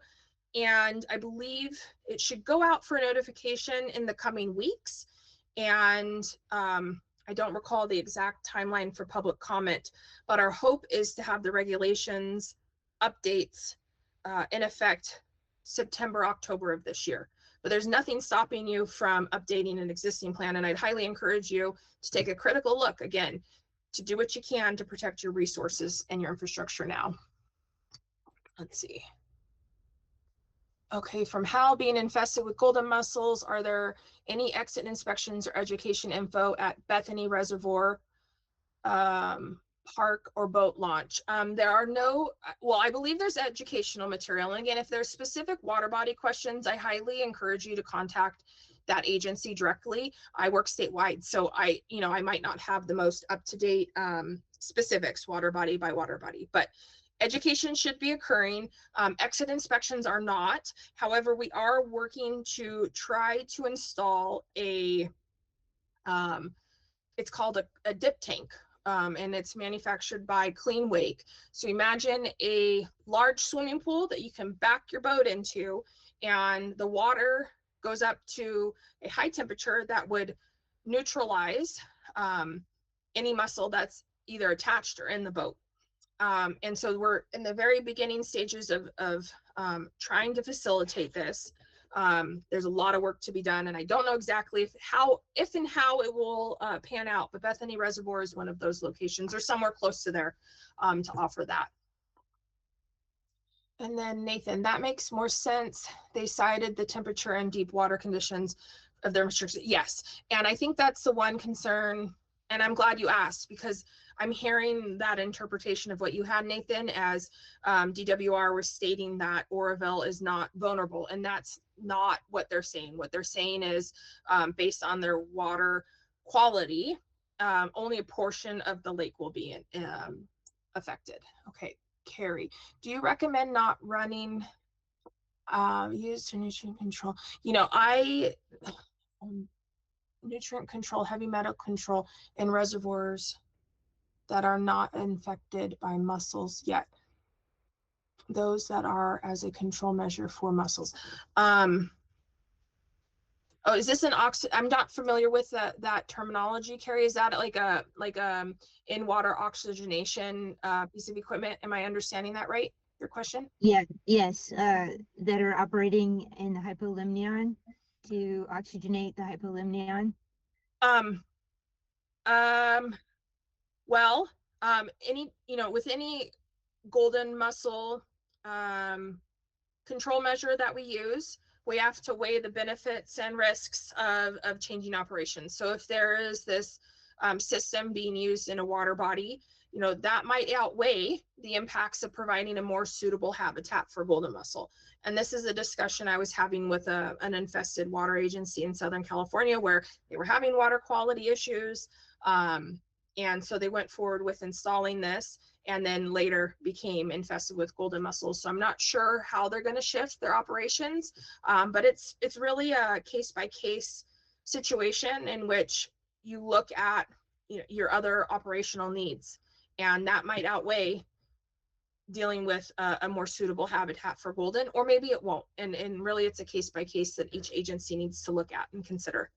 [SPEAKER 2] and I believe it should go out for notification in the coming weeks. And I don't recall the exact timeline for public comment, but our hope is to have the regulations updates in effect September, October of this year. But there's nothing stopping you from updating an existing plan. And I'd highly encourage you to take a critical look, again, to do what you can to protect your resources and your infrastructure now. Let's see. Okay, from Hal, being infested with golden mussels, are there any exit inspections or education info at Bethany Reservoir, park, or boat launch? There are no, well, I believe there's educational material. And again, if there's specific water body questions, I highly encourage you to contact that agency directly. I work statewide, so I might not have the most up-to-date specifics water body by water body, but education should be occurring. Exit inspections are not. However, we are working to try to install a, it's called a dip tank, and it's manufactured by Clean Wake. So imagine a large swimming pool that you can back your boat into, and the water goes up to a high temperature that would neutralize any mussel that's either attached or in the boat. And so we're in the very beginning stages of trying to facilitate this. There's a lot of work to be done, and I don't know exactly if and how it will pan out, but Bethany Reservoir is one of those locations, or somewhere close to there, to offer that. And then Nathan, that makes more sense. They cited the temperature and deep water conditions of their restrictions. Yes, and I think that's the one concern, and I'm glad you asked, because I'm hearing that interpretation of what you had, Nathan, as DWR was stating that Oroville is not vulnerable, and that's not what they're saying. What they're saying is based on their water quality, only a portion of the lake will be affected. Okay, Carrie, do you recommend not running used to nutrient control? You know, nutrient control, heavy metal control in reservoirs that are not infected by mussels yet. Those that are as a control measure for mussels. Oh, is this an I'm not familiar with that terminology, Carrie. Is that like a in water oxygenation piece of equipment? Am I understanding that right? Your question?
[SPEAKER 1] Yeah, yes, that are operating in the hypolimnion to oxygenate the hypolimnion.
[SPEAKER 2] Well, any, with any golden mussel control measure that we use, we have to weigh the benefits and risks of changing operations. So if there is this system being used in a water body, that might outweigh the impacts of providing a more suitable habitat for golden mussel. And this is a discussion I was having with an infested water agency in Southern California, where they were having water quality issues. And so they went forward with installing this, and then later became infested with golden mussels. So I'm not sure how they're going to shift their operations, but it's really a case-by-case situation in which you look at your other operational needs, and that might outweigh dealing with a more suitable habitat for golden, or maybe it won't. And really it's a case-by-case that each agency needs to look at and consider.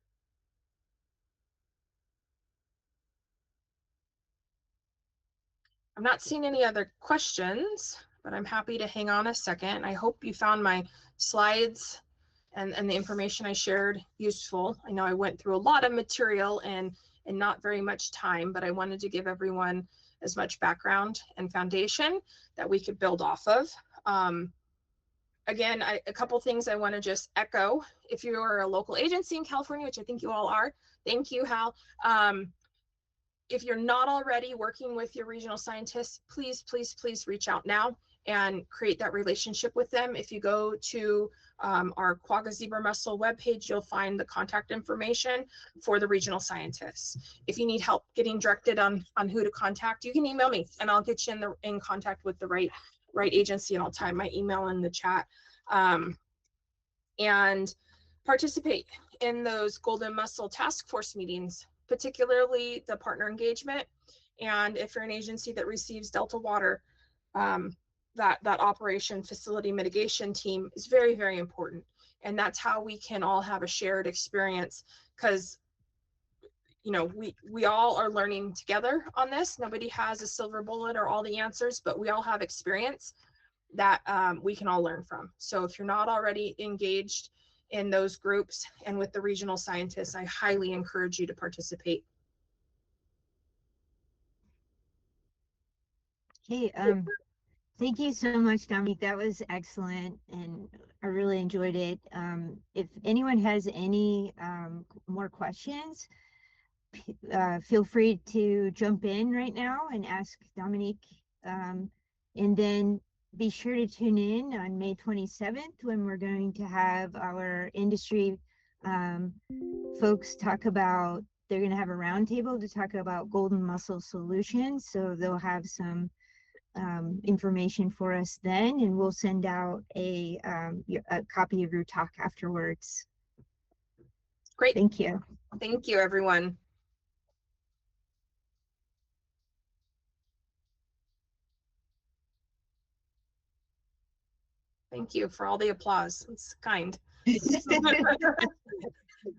[SPEAKER 2] I'm not seeing any other questions, but I'm happy to hang on a second. I hope you found my slides and the information I shared useful. I know I went through a lot of material and not very much time, but I wanted to give everyone as much background and foundation that we could build off of. Again, a couple things I want to just echo. If you are a local agency in California, which I think you all are, thank you, Hal. If you're not already working with your regional scientists, please, please, please reach out now and create that relationship with them. If you go to our Quagga zebra mussel webpage, you'll find the contact information for the regional scientists. If you need help getting directed on who to contact, you can email me and I'll get you in contact with the right agency, and I'll type my email in the chat. And participate in those golden mussel task force meetings, particularly the partner engagement. And if you're an agency that receives Delta water, that operation facility mitigation team is very, very important. And that's how we can all have a shared experience, because we all are learning together on this. Nobody has a silver bullet or all the answers, but we all have experience that we can all learn from. So if you're not already engaged in those groups and with the regional scientists, I highly encourage you to participate.
[SPEAKER 1] Okay, thank you so much, Dominique. That was excellent, and I really enjoyed it. If anyone has any more questions, feel free to jump in right now and ask Dominique. And then be sure to tune in on May 27th when we're going to have our industry folks talk about, they're going to have a roundtable to talk about golden mussel solutions. So they'll have some information for us then, and we'll send out a copy of your talk afterwards.
[SPEAKER 2] Great.
[SPEAKER 1] Thank you.
[SPEAKER 2] Thank you, everyone. Thank you for all the applause. It's kind.